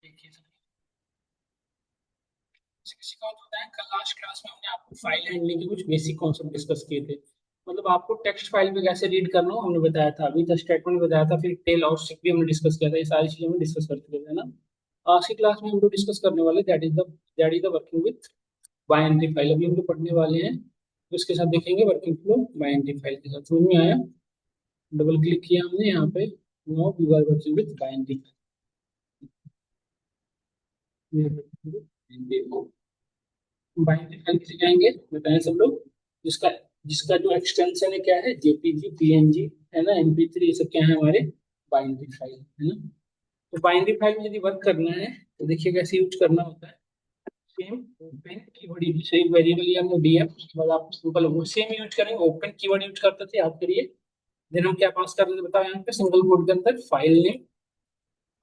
देखिए किसी का होता है, कल लास्ट क्लास में हमने आपको फाइल हैंडलिंग के कुछ बेसिक कॉन्सेप्ट डिस्कस किए थे। मतलब आपको टेक्स्ट फाइल में कैसे रीड करना हो हमने बताया था, अभी द स्टेटमेंट बताया था, फिर टेल और स्टिक भी हमने डिस्कस किया था। ये सारी चीजें हमने डिस्कस कर चुके थे ना। आज की क्लास में हम लोग डिस्कस करने वाले that is the working with binary file. अभी हम लोग पढ़ने वाले हैं, तो इसके साथ देखेंगे वर्किंग फ्लो बाइनरी फाइल के साथ। समझ में आया? डबल क्लिक किया हमने यहाँ पे, now we are working with binary file. Binary file किसे कहेंगे बताएं सब लोग? जिसका जिसका जो एक्सटेंशन है क्या है, जेपीजी, पीएनजी, है ना, एमपी3, ये सब क्या है हमारे बाइनरी फाइल, है ना। तो बाइनरी फाइल में यदि वर्क करना है तो देखिए कैसे यूज करना होता है। Same open keyword, same variable या डीएफ, मतलब आप सिंपल वो सेम यूज करेंगे। ओपन कीवर्ड यूज करते थे, याद करिए। देन हम क्या पास करते थे बताओ, यहाँ पे सिंगल कोड के अंदर फाइल नेम,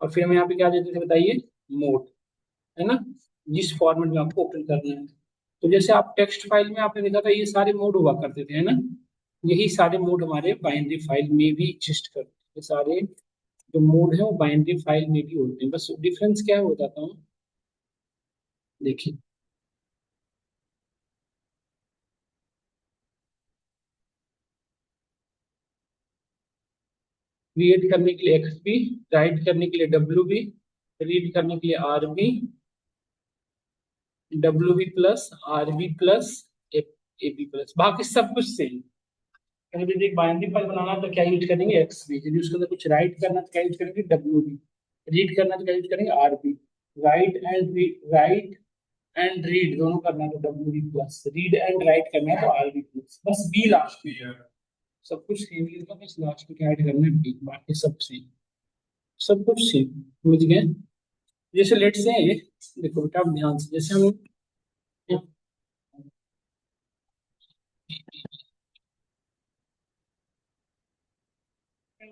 और फिर हम यहाँ पे क्या देते थे बताइए, मोड, है ना, जिस फॉर्मेट में आपको ओपन करना है। तो जैसे आप टेक्स्ट फाइल में आपने देखा था ये सारे मोड हुआ करते थे, है ना। यही सारे मोड हमारे बाइनरी फाइल में भी एग्जिस्ट करते हैं। ये सारे जो मोड है वो बाइनरी फाइल में भी होते हैं, बस डिफरेंस क्या है बताता हूँ। देखिए, क्रिएट करने के लिए एक्सबी, राइट करने के लिए डब्ल्यूबी, रीड करने के लिए RB, WB plus, RB plus, AB plus, बाकी सब कुछ सेम। अगर यदि एक बाइनरी फाइल बनाना है तो क्या यूज करेंगे, एक्सबी। यदि उसके अंदर कुछ राइट करना है तो क्या यूज करेंगे, डब्ल्यूबी। रीड करना है तो क्या यूज करेंगे, आरबी। राइट एंड रीड दोनों करना है तो WB plus. Read and right करना है तो आरबी प्लस, बस बी लास्ट में है। सब कुछ सेम ही होगा, बस लास्ट में क्या ऐड करना है, बी, बाकी सब सेम। सब कुछ सेम, समझ गए? जैसे लेट से देखो बेटा, आप ध्यान से, जैसे हम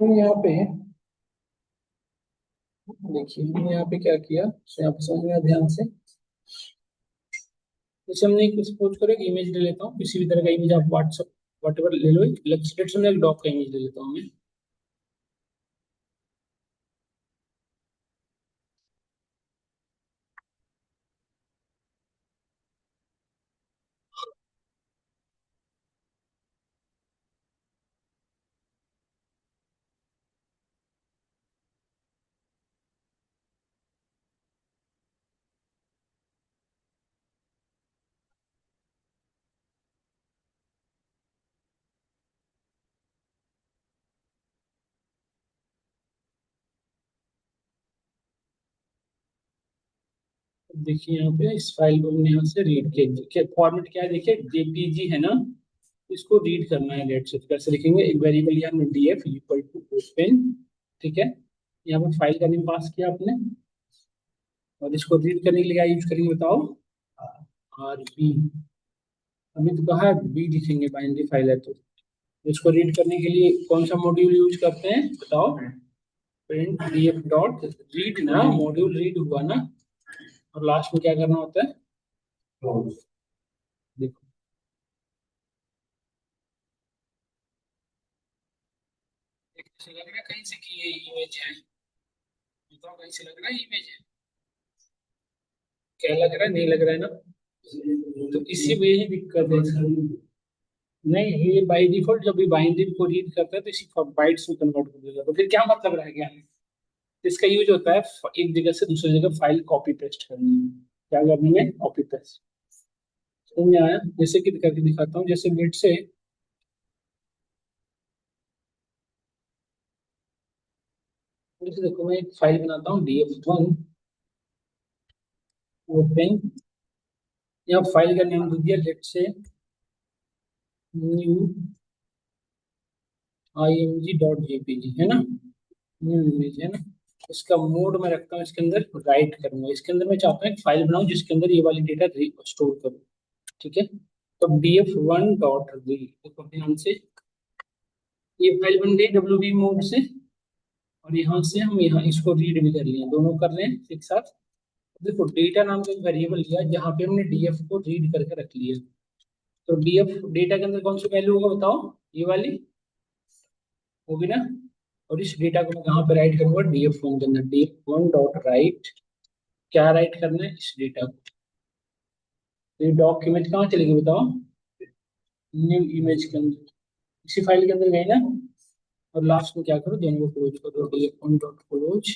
यहाँ पे देखिए, हमने यहाँ पे क्या किया, तो यहाँ पे समझना ध्यान से। जैसे हमने एक सपोज करो, एक इमेज ले लेता हूँ, किसी भी तरह का इमेज, आप व्हाट्सअप वट एवर ले लो। लेट्स से एक डॉग का इमेज ले लेता हूँ मैं। देखिए यहाँ पे इस फाइल को हमने यहाँ से रीड किया, फॉर्मेट क्या है देखिए, जेपीजी है ना। इसको रीड करना है, लेट से तो कैसे लिखेंगे, एक वेरिएबल यहाँ में डीएफ इक्वल टू ओपन, ठीक है। यहाँ पर फाइल का नेम पास किया आपने, और इसको रीड करने के लिए क्या यूज करेंगे बताओ, आरबी। अभी तो कहा बी लिखेंगे, बाइनरी फाइल है तो। इसको रीड करने के लिए कौन सा मॉड्यूल यूज करते हैं बताओ, प्रिंट डीएफ डॉट रीड ना, मॉड्यूल रीड हुआ ना, और लास्ट में क्या करना होता है, देखो। ऐसे लग रहा है कहीं से कि ये इमेज है, बताओ कहीं से लग रहा है इमेज है, क्या लग रहा है, नहीं लग रहा है ना। तो इसी में ही दिक्कत है इसकी। नहीं, ये बाई डिफॉल्ट जब भी बाइनरी को रीड करता है तो इसी बाइट्स में कन्वर्ट कर देगा, तो फिर क्या मतलब रह गया। इसका यूज होता है एक जगह से दूसरी जगह फाइल कॉपी पेस्ट करने में। क्या करने में, कॉपी पेस्ट। समझ में आया? जैसे कि करके दिखाता हूँ, जैसे नेट से, जैसे देखो मैं एक फाइल बनाता हूँ df1 ओपन। यहाँ फाइल का नाम दे दिया लेट से न्यू img.jpg, है ना, न्यू इमेज है ना। इसका मोड में रखता हूँ, इसके अंदर राइट करूंगा। इसके अंदर मैं चाहता हूँ एक फाइल बनाऊं जिसके अंदर ये वाली डेटा स्टोर करूँ, ठीक है। तो df1 डॉट रीड, देखो ध्यान से, ये फाइल बन गई डब्ल्यूबी मोड से, और यहाँ से हम यहाँ इसको रीड भी कर लिए, दोनों कर रहे हैं एक साथ। देखो डेटा नाम का एक वेरिएबल लिया जहाँ पे हमने डीएफ को रीड करके रख लिया। तो डीएफ डेटा के अंदर कौन सी वैल्यू होगा बताओ, ये वाली होगी ना। और इस डेटा को मैं कहाँ पे राइट करूंगा, डीएफ वन के अंदर, df1 डॉट राइट क्या राइट करना है इस डेटा को। तो ये डॉक इमेज कहाँ चलेगी बताओ, न्यू इमेज के अंदर, इसी फाइल के अंदर गई ना। और लास्ट में क्या करो, दोनों को क्लोज करो, df1 dot close,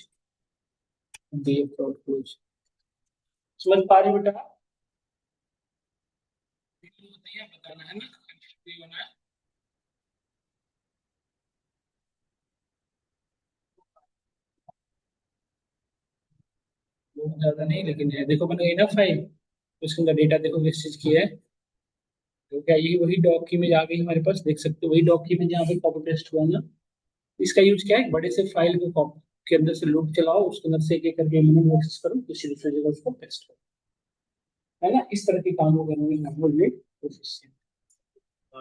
df dot close. समझ पा रही हो बेटा? बताना है ना, ये बना है। बहुत ज्यादा नहीं लेकिन है, देखो बन गई ना फाइल, उसके अंदर डेटा देखो किस चीज की है। तो क्या यही वही डॉक इमेज आ गई हमारे पास, देख सकते हो वही डॉक इमेज यहाँ पे कॉपी पेस्ट हुआ ना। इसका यूज क्या है, बड़े से फाइल को कॉपी के अंदर से लूप चलाओ, उसके अंदर से एक एक करके एलिमेंट एक्सेस करो, किसी दूसरी जगह उसको पेस्ट करो, है ना। इस तरह के काम को करने में हम लोग ये कोशिश करें। तो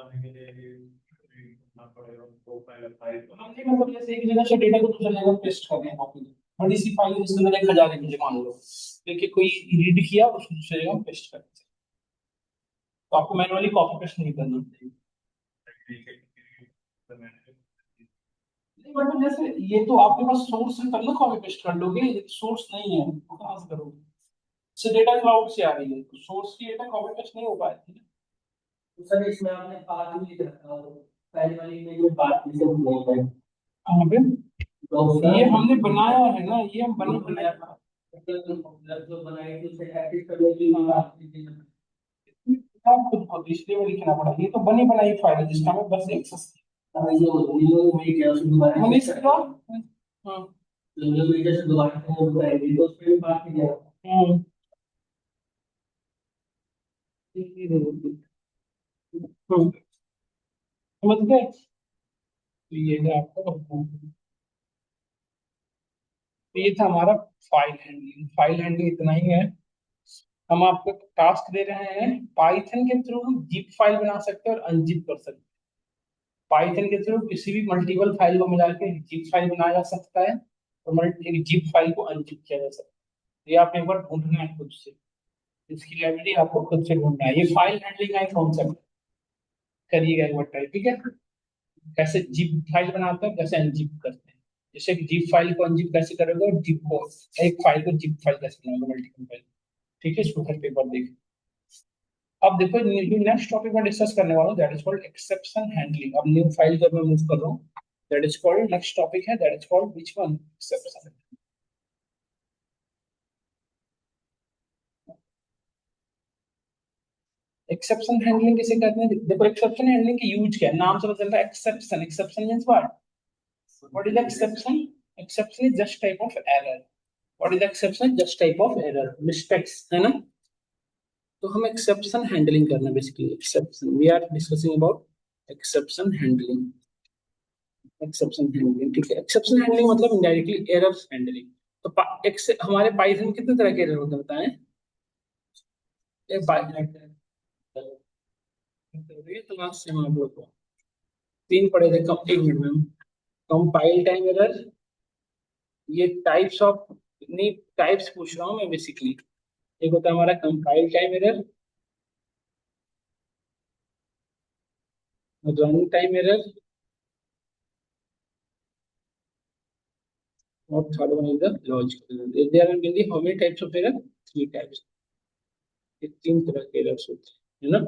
हमने मतलब जैसे एक जगह से डेटा को दूसरी जगह पेस्ट कर दिया कॉपी, बड़ी सी फाइल जिसके अंदर 1000 इमेज मान लो, देखिए कोई रीड किया उसको दूसरी जगह पेस्ट कर दिया। तो आपको मैनुअली कॉपी पेस्ट नहीं करना चाहिए। नहीं मतलब जैसे ये तो आपके पास सोर्स है तब ना कॉपी पेस्ट कर लोगे, सोर्स नहीं है तो कहाँ से करोगे। से डेटा क्लाउड से आ रही है तो सोर्स की डेटा कॉपी पेस्ट नहीं हो पाती है। तो सर इसमें आपने पाथ भी लिख रखा हो, पहले वाली में जो पाथ लिखे हुए हैं कहाँ पे, तो ये हमने बनाया है ना, ये हम बने बनाया था। मतलब जो बनाई थी उसे एडिट करने की बात की थी। आप खुद खुद इसलिए में लिखना पड़ा, ये तो बनी बनाई फाइल है जिसका हमें बस एक्सेस मैंने इसका हाँ हम्म, हम्म, समझ गए। तो ये है आपको, तो ये था हमारा फाइल हैंडलिंग। फाइल हैंडलिंग इतना ही है। हम आपको टास्क दे रहे हैं, पाइथन के थ्रू हम जिप फाइल बना सकते हैं और अनजिप कर सकते हैं। पाइथन के थ्रू किसी भी मल्टीपल फाइल को मिला के जिप फाइल बनाया जा सकता है, और एक जिप फाइल को अनजिप किया जा सकता है। ये आप एक बार ढूंढना है खुद से, इसकी लाइब्रेरी आपको खुद से ढूंढना है। ये फाइल हैंडलिंग का एक कॉन्सेप्ट, करिएगा एक बार ट्राई, ठीक है। कैसे जिप फाइल बनाते हैं, कैसे अनजिप करते हैं। जैसे कि जिप फाइल को अनजिप कैसे करोगे, और जिप को एक फाइल को जिप फाइल कैसे बनाओगे, मल्टीपल फाइल, ठीक है। इसको घर पे एक बार देखिए। अब देखो नेक्स्ट टॉपिक में डिस्कस करने वाला हूँ, that is called exception handling. अब न्यू फाइल जब मैं मूव कर रहा हूँ, that is called next topic है, that is called which one, exception. Exception handling किसे कहते हैं, देखो एक्सेप्शन हैंडलिंग की यूज क्या है, नाम से पता चल रहा है exception. Exception means what is exception. Exception is just type of error. What is exception, just type of error, mistakes, है ना। तो हम एक्सेप्शन हैंडलिंग करना basically, exception we are discussing about exception handling. Exception handling, ठीक है। Exception handling मतलब indirectly error handling. तो हमारे पाइथन में कितने तरह के एरर होते हैं बताएं। एक तो लास्ट से हम लोग को तीन पढ़े थे कम, एक मिनट में। कंपाइल टाइम एरर, ये टाइप्स ऑफ, नहीं टाइप्स पूछ रहा हूँ मैं बेसिकली। एक होता है हमारा compile time error, run time error, और third one is the logical error. There are mainly how many types of error, three types. ये तीन तरह के एरर्स होते हैं, है ना।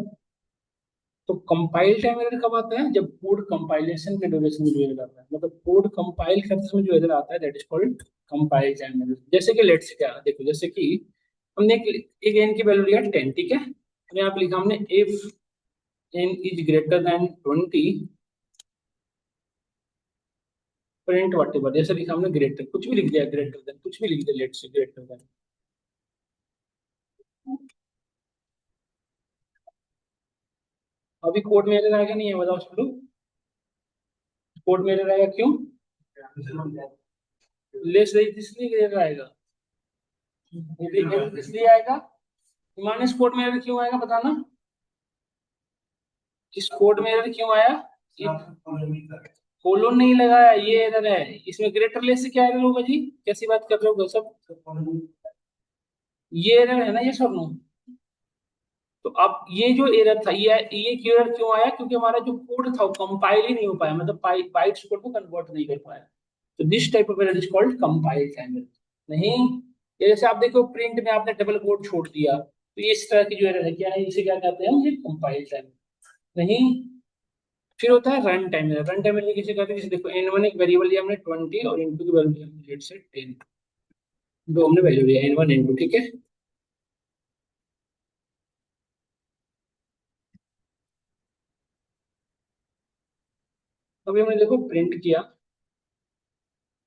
तो कंपाइल टाइम एरर कब आता है, जब कोड कंपाइलेशन के ड्यूरेशन में जो एरर आता है, मतलब कोड कंपाइल करते समय जो एरर आता है, that is called compile time error. जैसे कि लेट्स क्या देखो, जैसे कि हमने एक एन की वैल्यू लिया 10, ठीक है। तो यहाँ पे लिखा हमने if n is greater than 20, print whatever, जैसे लिखा हमने ग्रेटर, कुछ भी लिख दिया, ग्रेटर देन कुछ भी लिख दिया, लेट्स से ग्रेटर देन। अभी कोड में एरर आएगा, नहीं है बताओ सब लोग। कोड में एरर आएगा क्यों, लेस रही इसलिए एरर आएगा। एरर इसलिए आएगा, माइनस कोड में एरर क्यों आएगा बताना। इस कोड में एरर क्यों आया, कोलोन नहीं लगाया, ये एरर है। इसमें ग्रेटर लेस से क्या एरर होगा जी, कैसी बात कर रहे हो सब। ये एरर है ना, ये सब नो। तो अब ये जो एरर था, ये एरर क्यों आया, क्योंकि हमारा जो कोड था वो कंपाइल ही नहीं हो पाया, मतलब बाइट्स कोड को कन्वर्ट नहीं कर पाया। तो this type of error is called compile time error. नहीं, ये जैसे आप देखो प्रिंट में आपने डबल कोट छोड़ दिया, तो ये इस तरह की जो एरर है क्या है, इसे क्या कहते हैं, ये कंपाइल टाइम नहीं। फिर होता है run time error. Run time error किसे कहते हैं, जैसे देखो n1 एक वेरिएबल लिया हमने 20 और n2 की वैल्यू लिया हमने लेट से 10, दो हमने वैल्यू लिया n1 n2, ठीक है। अभी हमने देखो प्रिंट किया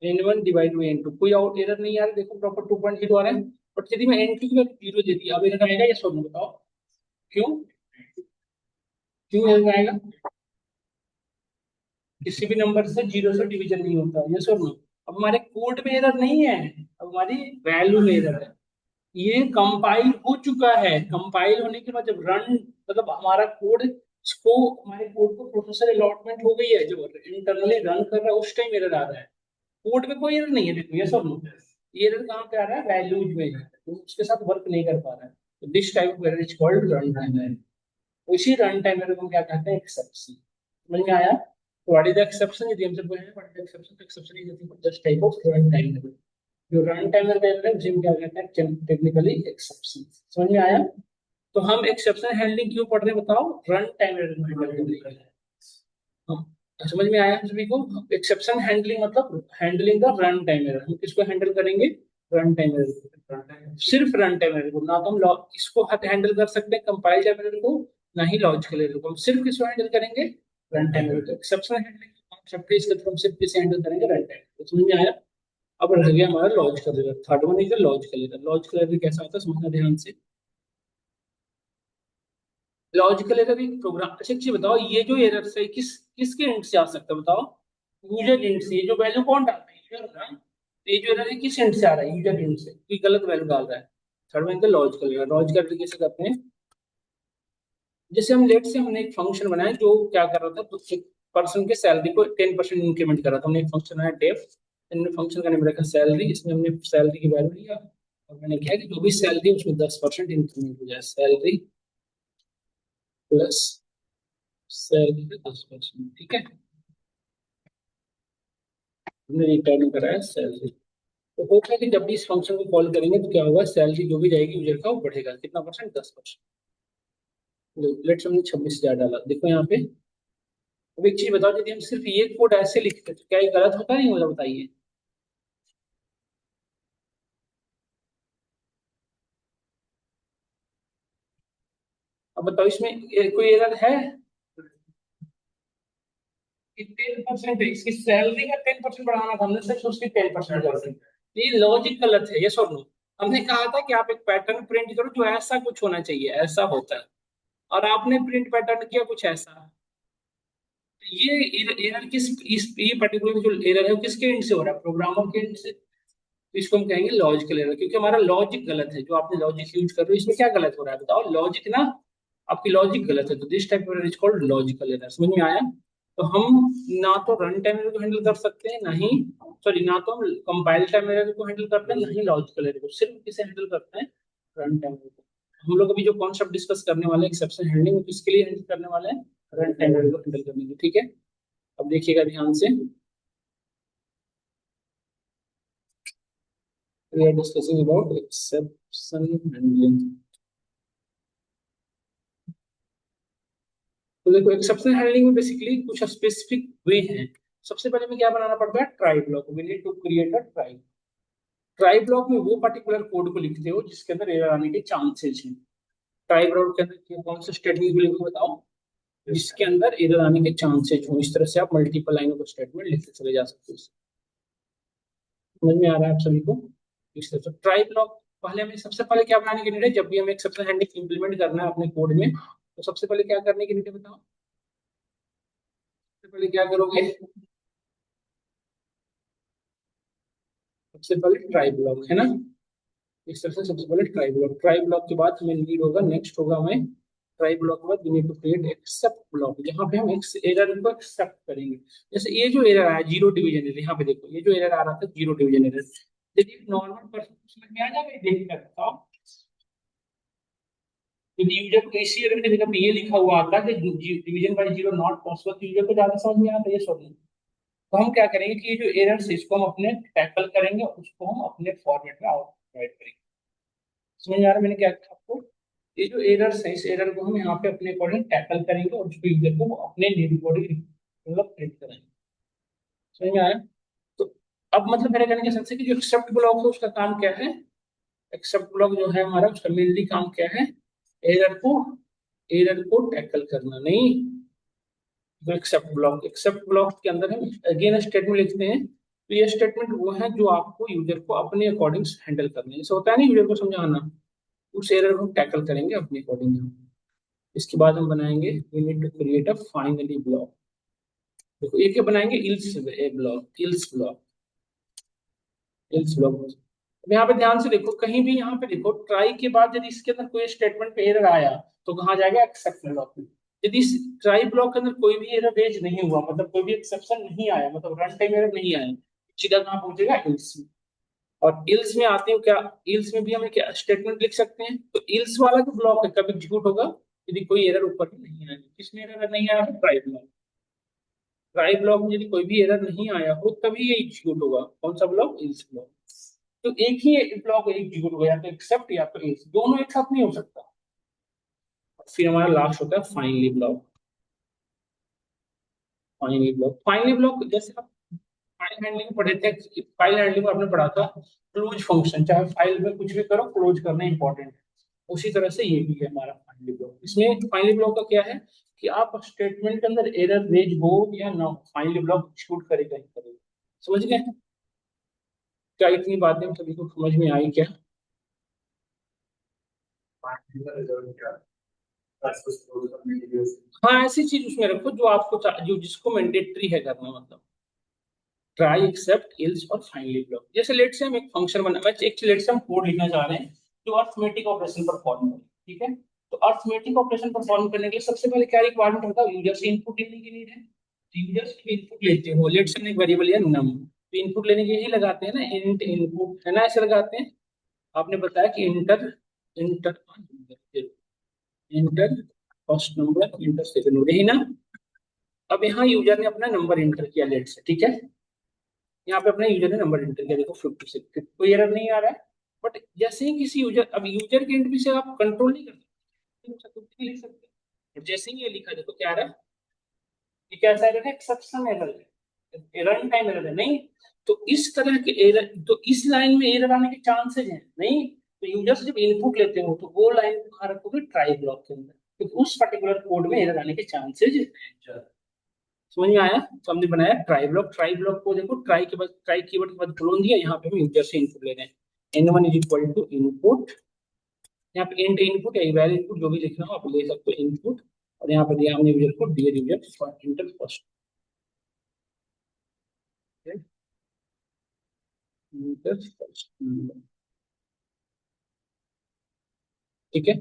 n1 डिवाइड बाई n2, कोई आउट एरर नहीं आ रहा, देखो प्रॉपर 2.0 आ रहा है। बट यदि मैं n2 की वैल्यू 0 दे दी, अब एरर आएगा या सॉल्व बताओ, क्यों, क्यों एरर आएगा? किसी भी नंबर से जीरो से डिवीजन नहीं होता, ये सर नो। अब हमारे कोड में एरर नहीं है, अब हमारी वैल्यू में एरर है। ये कंपाइल हो चुका है, कंपाइल होने के बाद जब रन, मतलब हमारा कोड को, हमारे कोड को प्रोसेसर अलॉटमेंट हो गई है, जो इंटरनली रन कर रहा है उस टाइम एरर आ रहा है। कोड में कोई एरर नहीं है, देखो ये सब नो। ये एरर कहाँ पे आ रहा है, वैल्यूज में है, तो उसके साथ वर्क नहीं कर पा रहा है। तो this type of error is called run time error. उसी रन टाइम एरर को हम क्या कहते हैं, एक्सेप्शन। समझ में आया? तो व्हाट इज द एक्सेप्शन, यदि हमसे पूछे व्हाट इज द एक्सेप्शन, तो exception is nothing but just type of run time error. जो रन टाइम एरर है उसे हम क्या कहते हैं, टेक्निकली एक्सेप्शन। समझ में आया? तो हम एक्सेप्शन हैंडलिंग क्यों पढ़ रहे हैं बताओ, रन टाइम एरर को हैंडल करने के लिए। हाँ, समझ में आया हम सभी को? एक्सेप्शन हैंडलिंग मतलब handling the run time error. हम किसको हैंडल करेंगे, रन टाइम एरर, सिर्फ रन टाइम एरर को। ना तो हम इसको हैंडल कर सकते हैं कंपाइल टाइम एरर को, ना ही लॉजिकल एरर को। हम सिर्फ किसको हैंडल करेंगे, रन टाइम एरर को। एक्सेप्शन हैंडलिंग कॉन्सेप्ट है, इसके थ्रू हम सिर्फ किसे हैंडल करेंगे, रन टाइम। तो समझ में आया? अब रह गया हमारा logical error. Third one is logical error. Logical error कैसा होता है समझना ध्यान से। लॉजिकल एरर एक प्रोग्राम, अच्छा एक चीज बताओ, ये जो एरर से किसके एंड से आ सकता है बताओ, यूजर एंड से। ये जो वैल्यू कौन डालता है, यूजर ना। तो ये जो एरर है किस एंड से आ रहा है, यूजर एंड से, कोई गलत वैल्यू डाल रहा है। Third one logical error. Logical error कैसे करते हैं, जैसे हम लेट से हमने एक फंक्शन बनाया जो क्या कर रहा था, तो एक पर्सन के सैलरी को 10% इंक्रीमेंट कर रहा था। हमने एक फंक्शन बनाया डेफ, हमने फंक्शन का नाम रखा सैलरी। इसमें हमने सैलरी की वैल्यू लिया और मैंने किया कि जो भी सैलरी उसमें 10% इंक्रीमेंट हो जाए, सैलरी प्लस सैलरी पे 10%, ठीक है। हमने रिटर्न करा है सैलरी। तो होप है कि जब भी इस फंक्शन को कॉल करेंगे तो क्या होगा, सैलरी जो भी जाएगी यूजर का वो बढ़ेगा, कितना परसेंट, 10%। लेट्स हमने 26,000 डाला, देखो यहाँ पे। अब एक चीज बताओ, यदि हम सिर्फ ये कोड ऐसे लिखते तो क्या ये गलत होता नहीं होता, बताइए। अब बताओ इसमें कोई एरर है कि 10% है, इसकी सैलरी का 10% बढ़ाना था, हमने सिर्फ उसकी 10% कर दी। ये लॉजिक गलत है, ये सुन लो। हमने कहा था कि आप एक पैटर्न प्रिंट करो जो ऐसा कुछ होना चाहिए, ऐसा होता है, और आपने प्रिंट पैटर्न किया कुछ ऐसा। तो ये एरर किस, इस ये पर्टिकुलर जो एरर है वो किसके एंड से हो रहा है, प्रोग्रामर के एंड से। तो इसको हम कहेंगे लॉजिकल एरर, क्योंकि हमारा लॉजिक गलत है। जो आपने लॉजिक यूज कर रहे हो इसमें क्या गलत हो रहा है बताओ, लॉजिक ना, आपकी लॉजिक गलत है। तो this type of error is called logical error. समझ में आया? तो हम ना तो रन टाइम एरर को हैंडल कर सकते हैं, ना ही, सॉरी, ना तो हम कंपाइल टाइम एरर को हैंडल करते हैं, ना ही लॉजिकल एरर को। सिर्फ किसे हैंडल करते हैं, रन टाइम एरर को। हम लोग अभी जो कॉन्सेप्ट डिस्कस करने वाले हैं एक्सेप्शन हैंडलिंग, वो किसके लिए हैंडल करने वाले हैं, रन टाइम एरर को हैंडल करने के लिए, ठीक है। अब देखिएगा ध्यान से, we are discussing about exception handling। तो देखो एक्सेप्शन हैंडलिंग में बेसिकली कुछ स्पेसिफिक वे हैं। सबसे पहले में क्या बनाना पड़ता है, try block. We need to create a try. Try block में वो पर्टिकुलर कोड को लिखते हो जिसके अंदर एरर आने के चांसेस हैं। ट्राई ब्लॉक के अंदर कौन सा स्टेटमेंट को लिखो बताओ, जिसके अंदर एरर आने के चांसेस हो। इस तरह से आप मल्टीपल लाइनों का स्टेटमेंट लिखते चले जा सकते हो। समझ में आ रहा है आप सभी को? इस तरह से ट्राई ब्लॉक, पहले हमें सबसे पहले क्या बनाने की नीड है, जब भी हमें एक्सेप्शन हैंडलिंग इंप्लीमेंट करना है अपने कोड में, तो सबसे पहले क्या करने की नीड है बताओ, सबसे पहले क्या करोगे, सबसे पहले ट्राई ब्लॉक है ना। इस तरह से सबसे पहले ट्राई ब्लॉक, ट्राई ब्लॉक के बाद हमें नीड होगा, नेक्स्ट होगा हमें, ट्राई ब्लॉक के बाद we need to create except block, जहां पे हम एरर को एक्सेप्ट करेंगे। जैसे ये जो एरर आया जीरो डिवीजन एरर, यहाँ पे देखो ये जो एरर आ रहा था जीरो डिवीजन एरर, यदि नॉर्मल पर्सन उसमें क्या जाएगा देख कर बताओ, यदि यूजर को इसी एरर के जगह पे ये लिखा हुआ आता कि division by zero not possible, तो यूजर को ज्यादा समझ में आता है ये सॉल्व। तो हम क्या करेंगे कि ये जो एरर्स है इसको हम अपने टैकल करेंगे, उसको हम अपने फॉर्मेट में आउट राइट करेंगे। समझ में आ रहा है मैंने क्या कहा आपको? ये जो एरर्स है, इस एरर को हम यहाँ पे अपने अकॉर्डिंग टैकल करेंगे और उसको यूजर को अपने नीड अकॉर्डिंग मतलब प्रिंट कराएंगे। समझ में आया? तो अब मतलब मेरे कहने का सेंस है कि जो एक्सेप्ट ब्लॉक है उसका काम क्या है? एक्सेप्ट ब्लॉक जो है हमारा, उसका मेनली काम क्या है? एरर को एरर को टैकल करना। नहीं, जो एक्सेप्ट ब्लॉक के अंदर हम अगेन स्टेटमेंट लिखते हैं। तो ये स्टेटमेंट वो है जो आपको यूजर को अपने अकॉर्डिंग हैंडल करने हैं। जैसे होता है ना यूजर को समझाना, उस एरर को टैकल करेंगे अपने अकॉर्डिंग। इसके बाद हम बनाएंगे we need to create a finally block. देखो ये क्या बनाएंगे? Else block. अब यहाँ पे ध्यान से देखो, कहीं भी यहाँ पे देखो ट्राई के बाद यदि इसके अंदर कोई स्टेटमेंट पे एरर आया तो कहाँ जाएगा? एक्सेप्ट ब्लॉक में। यदि इस ट्राई ब्लॉक के अंदर कोई भी एरर रेज नहीं हुआ, मतलब कोई भी एक्सेप्शन नहीं आया, मतलब रन टाइम एरर नहीं आया, सीधा कहाँ पहुंचेगा? इल्स में। और इल्स में आते हैं क्या? इल्स में भी हमें क्या स्टेटमेंट लिख सकते हैं? तो इल्स वाला जो ब्लॉक है कब एग्जीक्यूट होगा? यदि कोई एरर ऊपर में नहीं आया। किसमें एरर नहीं आया? Try block. ट्राई ब्लॉक में यदि कोई भी एरर नहीं आया हो तभी ये एग्जीक्यूट होगा। कौन सा ब्लॉक? Ills block. तो एक ही ब्लॉक एग्जीक्यूट होगा, या तो एक्सेप्ट या तो इल्स, दोनों एक साथ नहीं हो सकता। फिर हमारा लास्ट होता है फाइनली ब्लॉक। फाइनली ब्लॉक जैसे आप फाइल हैंडलिंग पढ़े थे, फाइल हैंडलिंग में आपने पढ़ा था क्लोज फंक्शन, चाहे फाइल में कुछ भी करो क्लोज करना इंपॉर्टेंट है। उसी तरह से ये भी है हमारा फाइनली ब्लॉक। इसमें फाइनली ब्लॉक का क्या है कि आप स्टेटमेंट के अंदर एरर रेज हो या ना हो, फाइनली ब्लॉक एग्जीक्यूट करेगा ही करेगा। समझ गए? क्या इतनी बातें सभी को समझ में आई क्या? हाँ, ऐसी चीज उसमें रखो जो आपको जो जिसको मैंडेटरी है करना, मतलब ट्राई एक्सेप्ट इल्स और फाइनली ब्लॉक। जैसे लेट से हम एक फंक्शन बना, मैं एक लेट से हम कोड लिखना चाह रहे हैं जो अर्थमेटिक ऑपरेशन परफॉर्म करे। ठीक है? तो अर्थमेटिक ऑपरेशन परफॉर्म करने के लिए सबसे पहले क्या रिक्वायरमेंट होता है? यूजर से इनपुट लेने की नीड है। यूजर से इनपुट लेते हो, लेट से एक वेरिएबल या नम, तो इनपुट लेने के यही लगाते हैं ना, इंट इनपुट, है ना, ऐसे लगाते हैं। आपने बताया कि inter inter inter first number, inter second number, यही ना? अब यहाँ यूजर ने अपना नंबर इंटर किया लेट से, ठीक है? यहाँ पे अपने यूजर ने नंबर एंटर किया, देखो 56, कोई एरर नहीं आ रहा है। बट जैसे ही किसी यूजर, अब यूजर के एंड से आप कंट्रोल नहीं कर सकते, कुछ भी लिख सकते हैं। और जैसे ही ये लिखा, देखो क्या आ रहा है? ये कैसा एरर है? एक्सेप्शन एरर है, रन टाइम एरर है। नहीं, तो इस तरह के एरर, तो इस लाइन में एरर आने के चांसेस हैं। नहीं, तो यूजर से जब इनपुट लेते हो तो वो लाइन को कहाँ रखोगे? ट्राई ब्लॉक के अंदर, क्योंकि उस पर्टिकुलर कोड में एरर आने के चांसेस हैं। समझ में आया? तो हमने बनाया ट्राई ब्लॉक। ट्राई ब्लॉक को देखो, ट्राई के बाद, ट्राई कीवर्ड के बाद क्लोन दिया, यहाँ पे हम यूजर से इनपुट ले रहे हैं। n1 is equal to input, यहाँ पे इंट इनपुट या इवैल इनपुट जो भी लिखना हो आप ले सकते हो, इनपुट। और यहाँ पे दिया हमने यूजर को, dear user enter first, enter first, ठीक है?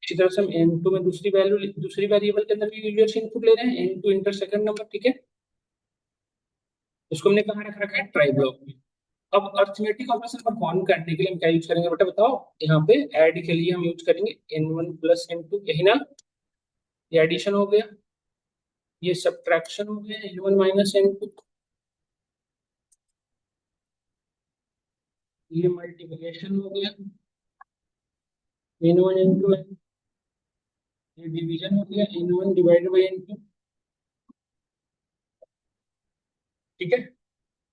इसी तरह से हम n2 में दूसरी वेरिएबल के अंदर भी यूजर से इनपुट ले रहे हैं, n2 इंटर सेकंड नंबर, ठीक है? उसको हमने कहाँ रख रखा है? ट्राई ब्लॉक में। अब अर्थमेटिक ऑपरेशन परफॉर्म करने के लिए हम क्या यूज करेंगे बेटा, बताओ? यहाँ पे ऐड के लिए हम यूज करेंगे n1 प्लस n2, यही ना? ये एडिशन हो गया, ये सब्ट्रैक्शन हो गया, n1 माइनस n2, ये मल्टीप्लिकेशन हो गया, n1 n2, ये डिवीजन हो गया, n1 डिवाइडेड बाई n2, ठीक है?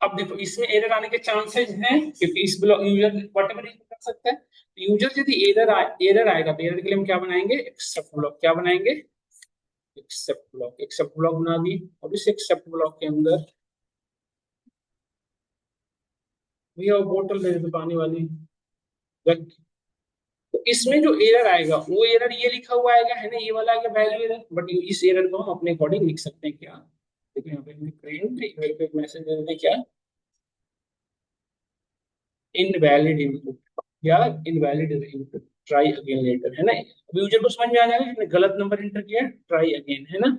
अब देखो इसमें एरर आने के चांसेस हैं, क्योंकि इस ब्लॉक यूजर वट एवर कर सकता है। यूजर यदि एरर आएगा तो एरर के लिए हम क्या बनाएंगे? Except block. क्या बनाएंगे? एक्सेप्ट ब्लॉक बना दी। और इस एक्सेप्ट ब्लॉक के अंदर भैया वो बोतल दे दो पानी वाली, रख। तो इसमें जो एरर आएगा वो एरर ये लिखा हुआ आएगा, है ना, ये वाला आएगा वैल्यू एरर। बट इस एरर को हम अपने अकॉर्डिंग लिख सकते हैं। क्या देखिए यहाँ पे प्रिंट पे मैसेज दे देते हैं, क्या? इनवैलिड इनपुट या invalid input, try again later, है ना? अब यूजर को समझ में आ जाएगा हमने गलत नंबर इंटर किया, ट्राई अगेन, है ना?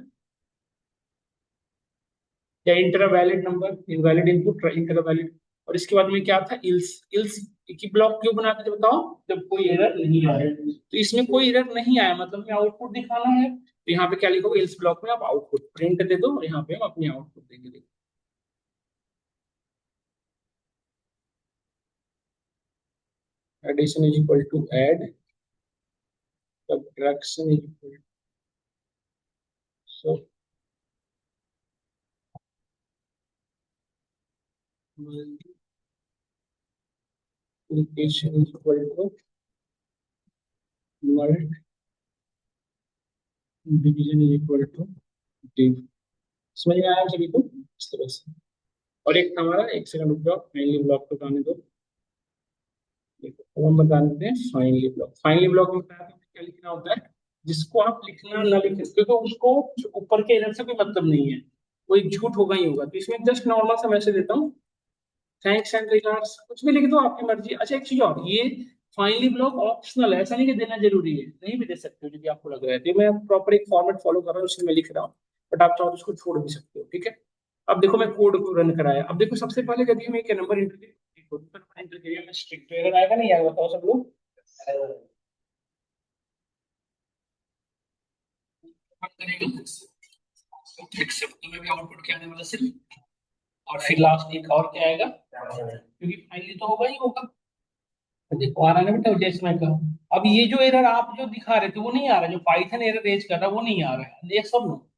या inter valid number, invalid input, inter valid. और इसके बाद में क्या था? इल्स। इल्स की ब्लॉक क्यों बनाते थे बताओ? जब कोई एरर नहीं आया। तो इसमें कोई एरर नहीं आया, मतलब हमें आउटपुट दिखाना है, तो यहाँ पे क्या लिखोगे? इल्स ब्लॉक में आप आउटपुट प्रिंट दे दो, और यहाँ पे हम अपने आउटपुट देंगे। Addition is equal to add, subtraction is equal to multiplication is equal to division is equal to div. समझ में आया सभी को इस तरह से। और एक था हमारा, एक सेकंड रुक जाओ, फाइनली ब्लॉक को बताने दो। देखो अब हम बता देते हैं फाइनली ब्लॉक। फाइनली ब्लॉक में क्या लिखना होता है, जिसको आप लिखना ना लिखें, क्योंकि उसको ऊपर के एरर से कोई मतलब नहीं है, कोई झूठ होगा ही होगा। तो इसमें जस्ट नॉर्मल सा मैसेज देता हूँ, थैंक्स एंड रिगार्ड्स, कुछ भी लिख दो आपकी मर्जी। अच्छा एक चीज और, ये फाइनली ब्लॉक ऑप्शनल है, ऐसा नहीं कि देना जरूरी है, नहीं भी दे सकते हो यदि आपको लग रहा है। तो मैं प्रॉपर एक फॉर्मेट फॉलो कर रहा हूँ, उसमें मैं लिख रहा हूँ, बट आप चाहो तो उसको छोड़ भी सकते हो, ठीक है। अब देखो मैं कोड को रन कराया। अब देखो सबसे पहले यदि हम एक नंबर इंटर करिए, मैं स्ट्रिक्ट एरर आएगा नहीं आएगा बताओ सब लोग। एक्सेप्ट में भी आउटपुट क्या आने वाला सिर्फ, और फिर लास्ट एक और क्या आएगा, क्योंकि फाइनली तो होगा ही होगा। तो देखो आ रहा है ना बेटा जैसमैन का। अब ये जो एरर आप जो दिखा रहे थे वो नहीं आ रहा, जो पाइथन एरर रेज कर रहा है वो नहीं आ रहा है, ये सब लोग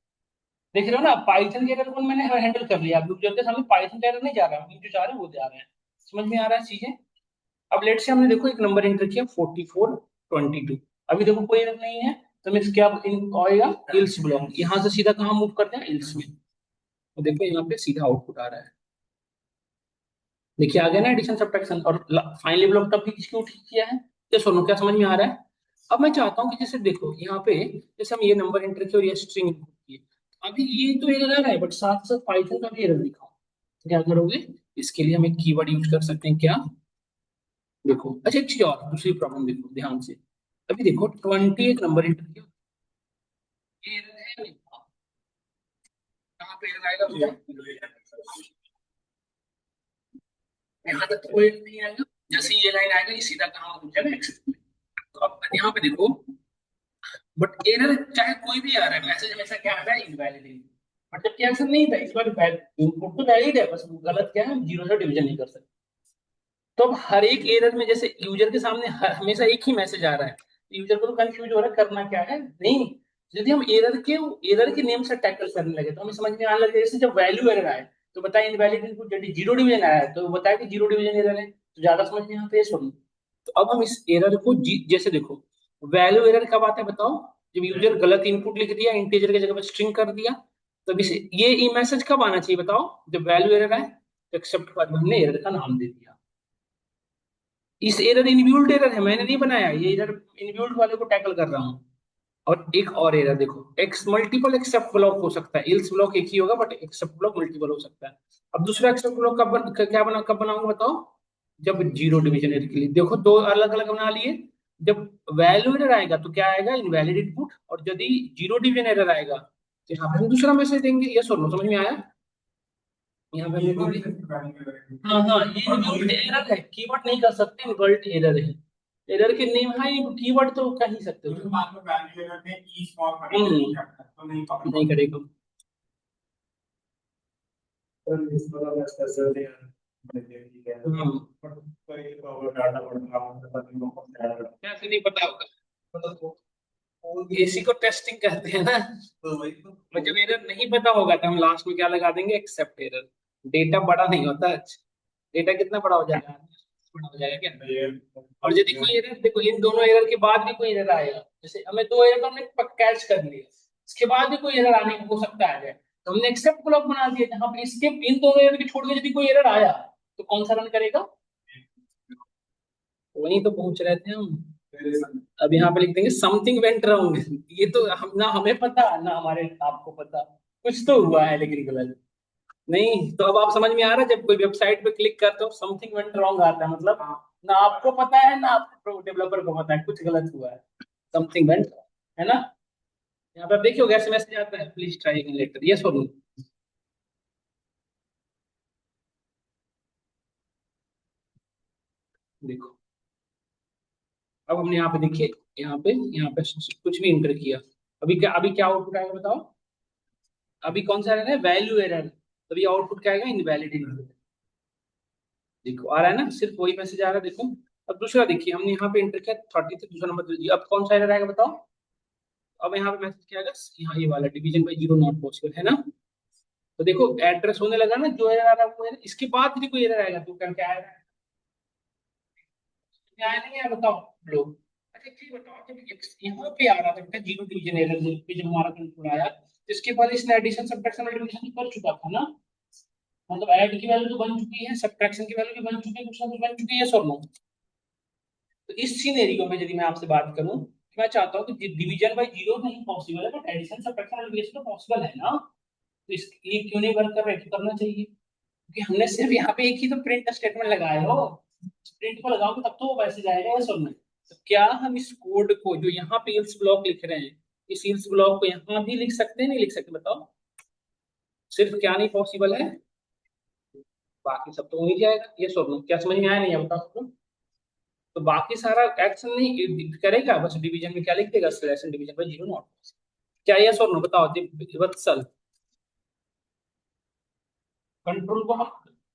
देख रहे हो ना। पाइथन के एरर को मैंने हैंडल कर लिया, अब जो सामने पाइथन का एरर नहीं जा रहा, हम जो चाह रहे हैं वो जा रहे हैं। समझ में आ रहा है चीजें। अब लेट से हमने देखो एक नंबर एंटर किया 4422, अभी देखो कोई एरर नहीं है, तो मैं क्या आएगा, इल्स ब्लॉक, यहाँ से सीधा कहाँ मूव करते हैं, इल्स में। तो देखो यहाँ पे सीधा आउटपुट आ रहा है, देखिए आ गया ना एडिशन सब्ट्रैक्शन। और फाइनली ब्लॉक तब भी क्यों ठीक किया है, ये सुनो क्या समझ में आ रहा है। अब मैं चाहता हूँ कि जैसे देखो यहाँ पे, जैसे हम ये नंबर एंटर किया और ये स्ट्रिंग इनपुट किए, अभी ये तो एरर आ रहा है, बट साथ साथ पाइथन का भी एरर दिखाओ, तो क्या करोगे, इसके लिए हम एक कीवर्ड यूज कर सकते हैं क्या, देखो। अच्छा एक चीज और, दूसरी प्रॉब्लम देखो ध्यान से। अभी देखो 20 एक नंबर एंटर किया, ये एरर है नहीं, कहाँ पे एरर आएगा बताओ? यहाँ तक कोई error नहीं आएगा, जैसे ये लाइन आएगा ये सीधा कहाँ पहुंच जाएगा, एक्सेप्ट में। तो अब यहाँ पे देखो, बट एरर चाहे कोई भी आ रहा है, मैसेज हमेशा क्या आ रहा है, इनवैलिड इनपुट। बट जब ऐसा नहीं था, इस बार इनपुट तो वैलिड है, बस गलत क्या है, हम जीरो से डिवीजन नहीं कर सकते। तो अब हर एक एरर में जैसे यूजर के सामने हमेशा एक ही मैसेज आ रहा है, यूजर को तो कंफ्यूज हो रहा है करना क्या है, नहीं। यदि हम एरर के नेम से टैकल करने लगे तो हमें समझ में आने लगे, जैसे जब वैल्यू एरर आए तो बताए इनवैलिड इनपुट, यदि जीरो डिवीजन आया है तो बताया कि जीरो डिवीजन एरर है, तो ज्यादा समझ में आता है सुन। तो अब हम इस एरर को जैसे देखो, वैल्यू एरर कब आता है बताओ, जब यूजर गलत इनपुट लिख दिया, इंटीजर की जगह पर स्ट्रिंग कर दिया, तब इसे ये मैसेज कब आना चाहिए बताओ, जब वैल्यू एरर आए, तो एक्सेप्ट के बाद में हमने एरर का नाम दे दिया। इस एरर इनबिल्ट एरर है, मैंने नहीं बनाया, ये एरर इनबिल्ट वाले को टैकल कर रहा हूँ। और एक और एरर देखो, एक्स मल्टीपल एक्सेप्ट ब्लॉक हो सकता है, इल्स ब्लॉक एक ही होगा बट एक्सेप्ट ब्लॉक मल्टीपल हो सकता है। अब दूसरा एक्सेप्ट ब्लॉक कब बनाऊंगा बताओ, जब जीरो डिवीजन एरर के लिए, देखो दो अलग अलग बना लिए। जब वैल्यू एरर आएगा तो क्या आएगा, इनवैलिड इनपुट, और यदि जीरो डिवीजन एरर आएगा तो यहाँ पे हम दूसरा मैसेज देंगे। यस और नो समझ में आया। यहाँ पे हम बोलेंगे हाँ हाँ, ये इनबिल्ट एरर है, कीवर्ड नहीं कर सकते, इनबिल्ट एरर है। एरर के नेम है, कीवर्ड तो कर ही सकते हो। नहीं करेगा। कैसे नहीं पता होगा, इसी को टेस्टिंग कहते हैं ना। तो जब एरर नहीं पता होगा तो हम लास्ट में क्या लगा देंगे, एक्सेप्ट एरर। डेटा बड़ा नहीं होता, डेटा कितना बड़ा हो जाएगा, बड़ा हो जाएगा क्या। और यदि कोई एरर देखो, इन दोनों एरर के बाद भी कोई एरर आएगा, जैसे हमें दो एरर हमने कैच कर लिया, इसके बाद भी कोई एरर आने को हो सकता है, तो हमने एक्सेप्ट ब्लॉक बना दिया जहां पर इसके इन दोनों एरर के छोड़ के यदि कोई एरर आया तो कौन सा रन करेगा, वहीं तो पहुंच रहे थे हम। अब यहाँ पे लिख देंगे समथिंग वेंट रॉन्ग, ये तो हम ना हमें पता ना हमारे आपको पता, कुछ तो हुआ है लेकिन गलत नहीं। तो अब आप समझ में आ रहा है, जब कोई वेबसाइट पे क्लिक करते हो समथिंग वेंट रॉन्ग आता है, मतलब ना आपको पता है ना आपको डेवलपर को पता है, कुछ गलत हुआ है, समथिंग वेंट, है ना। यहाँ पे आप देखिए कैसे मैसेज आता है, please try again later, yes और नो। देखो अब हमने यहाँ पे देखिए, यहाँ पे कुछ भी इंटर किया, अभी क्या आउटपुट आएगा बताओ, अभी कौन सा एरर है, वैल्यू एरर, तभी आउटपुट क्या आएगा, इनवैलिड इनपुट। देखो आ रहा है ना, सिर्फ वही मैसेज आ रहा है देखो। अब दूसरा देखिए, हमने यहाँ पे इंटर किया 33, दूसरा नंबर दे दिया, अब कौन सा एरर आएगा बताओ। अब यहाँ पे मैसेज क्या आएगा, यहाँ ये वाला division by zero not possible है ना। तो देखो एड्रेस होने लगा ना, जो एरर आ रहा है वो error, इसके बाद भी कोई एरर आएगा तो क्या क्या आएगा, क्या आया नहीं है बताओ लोग। अच्छा एक चीज बताओ, जब यहाँ पे आ रहा था बेटा जीरो डिवीजन एरर, जब हमारा कंट्रोल आया तो इसके बाद इसने एडिशन सब्ट्रैक्शन मल्टीप्लिकेशन कर चुका था ना। मतलब ऐड की वैल्यू तो बन चुकी है, सब्ट्रैक्शन की वैल्यू भी बन चुकी है, कुछ ना कुछ बन चुकी है, सर नो। तो इस सिनेरियो में यदि मैं आपसे बात करूं कि मैं चाहता हूं कि डिवीजन बाय जीरो नहीं पॉसिबल है बट एडिशन सब्ट्रैक्शन मल्टीप्लिकेशन तो पॉसिबल है ना, तो इस ये क्यों नहीं वर्क कर रहा है, तो करना चाहिए क्योंकि हमने सिर्फ यहाँ पे एक ही तो प्रिंट स्टेटमेंट लगाया हो। प्रिंट को लगाओगे तब तो वो वैसे जाएगा या सुनना। तो क्या हम इस कोड को जो यहाँ पे इल्स ब्लॉक लिख रहे हैं, इस इल्स ब्लॉक को यहाँ भी लिख सकते हैं, नहीं लिख सकते बताओ। सिर्फ क्या नहीं पॉसिबल है, बाकी सब तो हो ही जाएगा, ये सुन लो, क्या समझ में आया नहीं है बताओ। तो बाकी सारा एक्शन नहीं करेगा, बस डिवीजन में क्या लिख देगा, selection division by zero not. क्या यस और नो बताओ वत्सल। कंट्रोल को हम,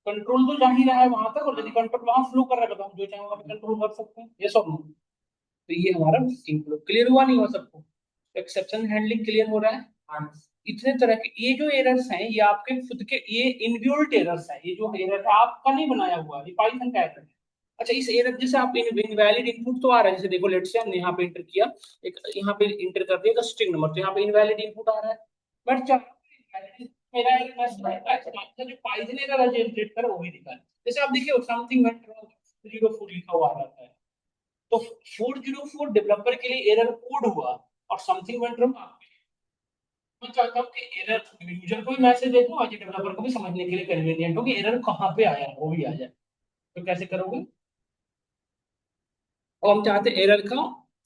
कंट्रोल तो जा ही रहा है वहां तक, और यदि कंट्रोल वहां फ्लो कर रहा है तो हम जो चाहे वहां पे कंट्रोल कर सकते हैं, यस और नो। तो ये हमारा क्लियर हुआ नहीं हुआ सबको, एक्सेप्शन हैंडलिंग क्लियर हो रहा है। हाँ। इतने तरह के ये जो एरर्स हैं ये आपके खुद के, ये इनबिल्ट एरर्स हैं, ये जो एरर है आपका नहीं बनाया हुआ, ये पाइथन का एरर है। अच्छा इस एरर जैसे आप इनवैलिड इनपुट तो आ रहा है, जैसे देखो लेट से हमने यहाँ पे इंटर किया, एक यहाँ पे इंटर कर दिया स्ट्रिंग नंबर, तो यहाँ पे इनवैलिड इनपुट आ रहा है। बट चलो मेरा एक मसला है, अच्छा जो पाइथन एरर जनरेट कर वो भी दिखा है। जैसे आप देखिए समथिंग वेंट रॉन्ग 04 लिखा हुआ आ रहा है, तो 404 डेवलपर के लिए एरर कोड हुआ और समथिंग वेंट रॉन्ग। मैं चाहता हूँ कि एरर यूजर को भी मैसेज दे दूं और डेवलपर को भी समझने के लिए कन्वीनियंट हो कि एरर कहाँ पे आया है वो भी आ जाए। तो कैसे करोगे, और हम चाहते हैं एरर का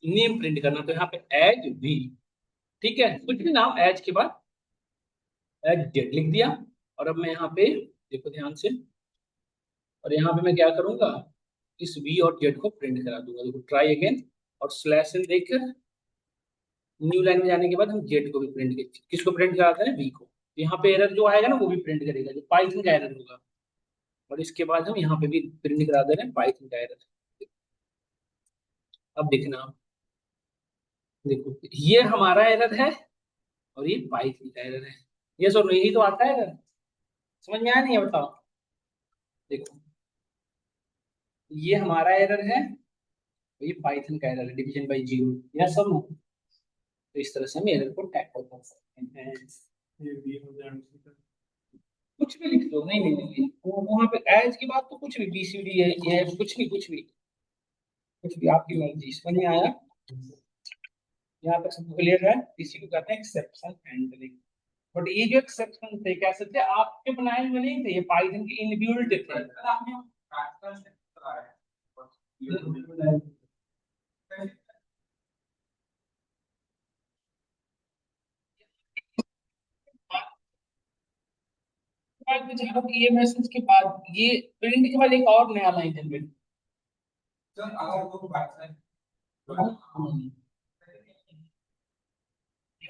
नेम प्रिंट करना, तो यहाँ पे एज वी, ठीक है, कुछ भी नाम एज के बाद एज जेड लिख दिया। और अब मैं यहाँ पे देखो ध्यान से, और यहाँ पे मैं क्या करूंगा, इस वी और जेड को प्रिंट करा दूंगा, देखो ट्राई अगेन, और स्लैश एन देकर न्यू लाइन में जाने के बाद हम जेड को भी प्रिंट, किसको प्रिंट कराते हैं, वी को। यहाँ पे एरर जो आएगा ना वो भी प्रिंट करेगा, जो पाइथन का एरर होगा। और इसके बाद हम यहाँ पे भी प्रिंट करा दे रहे हैं पाइथन का एरर। अब देखना आप, देखो ये हमारा एरर है और ये पाइथन का एरर है, ये सब यही तो आता है एरर। समझ में आया नहीं है बताओ। देखो ये हमारा एरर है और ये पाइथन का एरर है, डिवीजन बाय जीरो, यह सब। तो इस तरह से हम एरर को टैकल कर सकते हैं। ये भी हो जाए, कुछ भी लिख दो, नहीं नहीं नहीं, वो वहां पे एज की बात तो कुछ भी बीसीडी है, ये कुछ भी कुछ भी, कुछ भी आपकी मर्जी, समझ में आया। यहाँ तक सब क्लियर है, इसी को कहते हैं एक्सेप्शन हैंडलिंग। बट ये जो एक्सेप्शन थे कह सकते हैं आपके बनाए हुए नहीं थे, ये पाइथन के इनबिल्ट थे। बाद में चाह कि ये मैसेज के बाद ये प्रिंट के बाद एक और नया लाइन जनरेट, यहाँ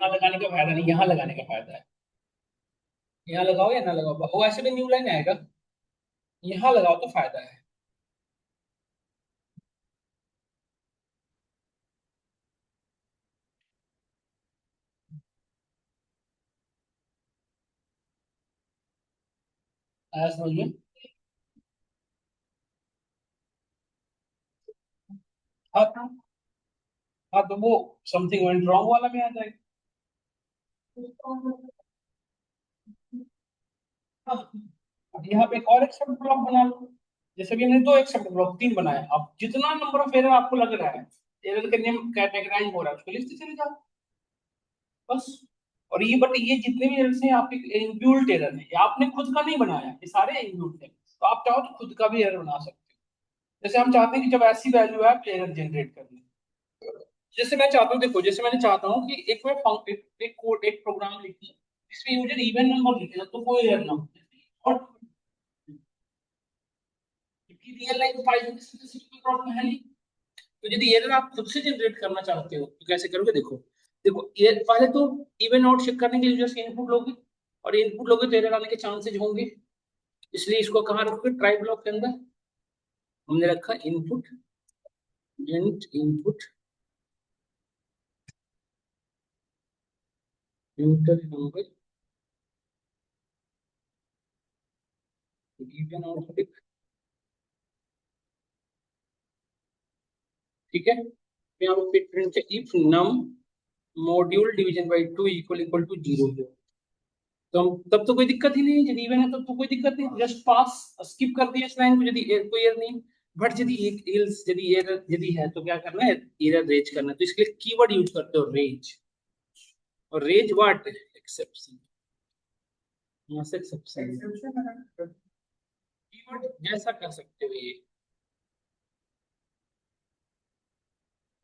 लगाने का फायदा नहीं, यहाँ लगाने का फायदा है। यहाँ लगाओ या ना लगाओ वो ऐसे भी न्यू लाइन आएगा, यहाँ लगाओ तो फायदा है। आया समझ में। हाँ हाँ, तो वो समथिंग वेंट रॉन्ग वाला में आ जाएगा। हाँ, अब यहाँ पे एक और एक्सेप्ट ब्लॉक बना लो, जैसे भी हमने दो एक्सेप्ट ब्लॉक तीन बनाए, अब जितना नंबर ऑफ एरर आपको लग रहा है, एरर का नेम कैटेगराइज हो रहा है उसको लिखते चले जाओ बस। और ये बट ये जितने भी एरर्स हैं आपके इनबिल्ट एरर है, ये आपने खुद का नहीं बनाया, ये सारे इनबिल्ट है, तो आप चाहो तो खुद का भी एरर बना सकते हो। जैसे हम चाहते हैं कि जब ऐसी वैल्यू है आप एरर जनरेट कर लें, जैसे मैं चाहता हूँ, देखो जैसे मैंने चाहता हूँ कि एक मैं एक कोड एक प्रोग्राम लिखूं जिसमें यूजर इवन नंबर लिखेगा तो कोई एरर ना हो, और रियल लाइफ फाइल में कोई प्रॉब्लम है नहीं। तो यदि एरर आप खुद से जनरेट करना चाहते हो तो कैसे करोगे, देखो देखो ये पहले तो इवन आउट चेक करने के लिए यूजर से इनपुट लोगे, और इनपुट लोगे तो एरर आने के चांसेस होंगे, इसलिए इसको कहाँ रखोगे, ट्राई ब्लॉक के अंदर हमने रखा input int input enter number given output, ठीक है। यहाँ पे print if num module division by 2 equal to 0 है, तो हम तब तो कोई दिक्कत ही नहीं है, यदि इवन है तब तो कोई दिक्कत नहीं, जस्ट पास स्किप कर दिया इस लाइन को, यदि कोई एरर नहीं। बट यदि एक एल्स यदि एरर यदि है तो क्या करना है, एरर रेज करना है, तो इसके लिए कीवर्ड यूज करते हो रेज, और रेज व्हाट एक्सेप्शन, यहाँ से एक्सेप्शन कीवर्ड जैसा कर सकते हो ये।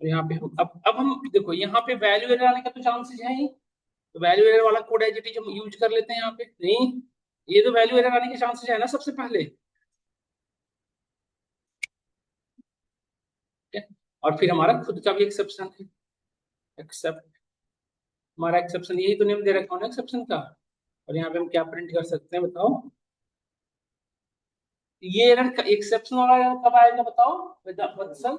और यहाँ पे हम अब हम देखो यहाँ पे वैल्यू एरर आने का तो चांसेस है ही, तो वैल्यू एरर वाला कोड एज इट इज हम यूज कर लेते हैं यहाँ पे, नहीं ये तो वैल्यू एरर आने के चांसेस है ना सबसे पहले, ठीक है। और फिर हमारा खुद का भी एक्सेप्शन है, एक्सेप्ट, हमारा एक्सेप्शन यही तो नेम दे रखा है ना एक्सेप्शन का। और यहाँ पे हम क्या प्रिंट कर सकते हैं बताओ, ये एरर एक्सेप्शन वाला एरर कब आएगा बताओ वत्सल,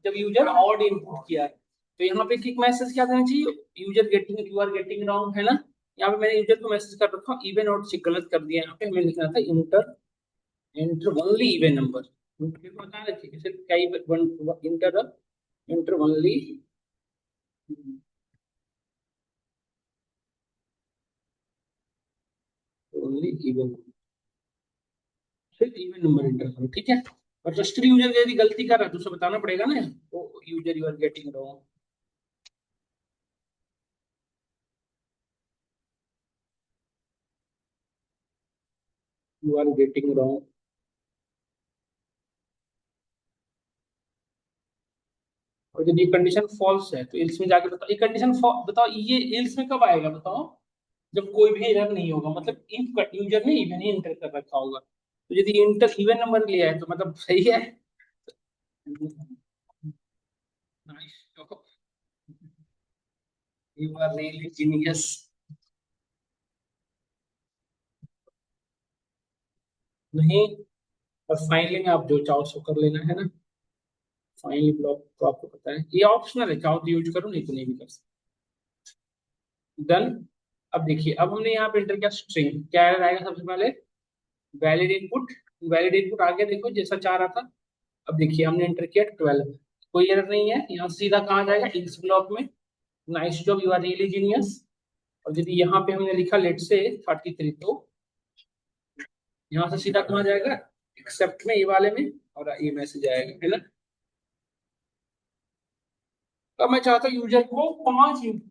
जब यूजर ऑड इनपुट किया है, तो यहाँ पे एक मैसेज क्या देना चाहिए, user getting you are getting wrong, है ना। यहाँ पे मैंने यूजर को मैसेज कर रखा हूँ इवन ऑड चेक गलत कर दिया, यहाँ पे हमें लिखना था inter inter only even number, बता रखिए सिर्फ क्या inter inter only only even, सिर्फ इवन नंबर इंटर करो, ठीक है। और रजिस्टर यूजर यदि गलती कर रहा है तो उसे बताना पड़ेगा ना, तो user you are getting wrong, you are getting wrong. और यदि कंडीशन फॉल्स है तो एल्स में जाके बताओ, ये कंडीशन बताओ ये एल्स में कब आएगा बताओ, जब कोई भी एरर नहीं होगा, मतलब इफ यूजर ने इवन ही इंटर कर रखा होगा, तो यदि इंटर इवन नंबर लिया है तो मतलब सही है। You are really genius. नहीं, और फाइनली में आप जो चाहो सो कर लेना है ना, फाइनली ब्लॉक तो आपको पता है ये ऑप्शनल है, चाहो तो यूज करो नहीं तो नहीं भी कर सकते। डन। अब देखिए अब हमने यहाँ पे एंटर किया स्ट्रिंग, क्या एरर आएगा सबसे पहले, वैलिड इनपुट, वैलिड इनपुट आ गया देखो जैसा चाह रहा था। अब देखिए हमने एंटर किया 12, कोई एरर नहीं है, यहाँ सीधा कहाँ जाएगा इस ब्लॉक में, nice job you are really genius. और यदि यहाँ पे हमने लिखा लेट से 33, तो यहाँ से सीधा कहाँ जाएगा एक्सेप्ट में, ये वाले में, और ये मैसेज आएगा, है ना। तो मैं चाहता हूँ यूजर को 5 इनपुट,